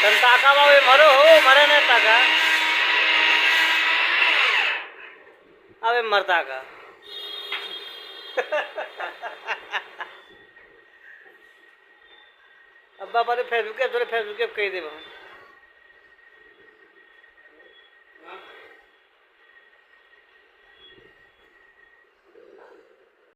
તને તાકા બાવે મરો હો મરે ને તાકા હવે મરતા કા अब्बा पर फेसबुक के थोड़े फेसबुक के कही दे